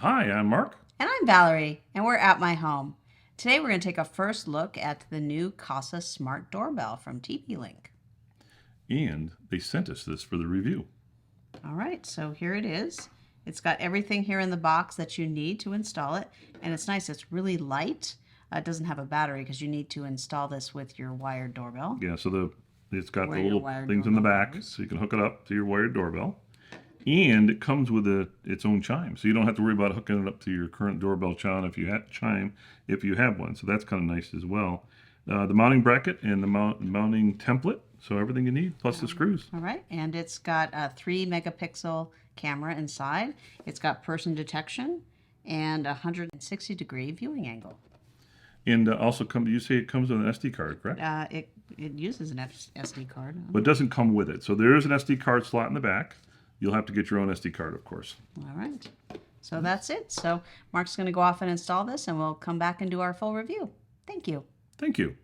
Hi, I'm Mark. And I'm Valerie, and we're at my home. Today we're going to take a first look at the new Kasa smart doorbell from TP-Link. And they sent us this for the review. All right, so here it is. It's got everything here in the box that you need to install it, and it's nice. It's really light. It doesn't have a battery because you need to install this with your wired doorbell. Yeah, so it's got Where the your little wired things in the doorbell back, goes. so you can hook it up to your wired doorbell. And it comes with its own chime, so you don't have to worry about hooking it up to your current doorbell chime if you have one. So that's kind of nice as well. The mounting bracket and the mounting template, so everything you need plus the screws. All right, and it's got a 3-megapixel camera inside. It's got person detection and a 160-degree viewing angle. And also, you say it comes with an SD card, correct? It uses an SD card. But it doesn't come with it. So there is an SD card slot in the back. You'll have to get your own SD card, of course. All right. So that's it. So Mark's going to go off and install this, and we'll come back and do our full review. Thank you. Thank you.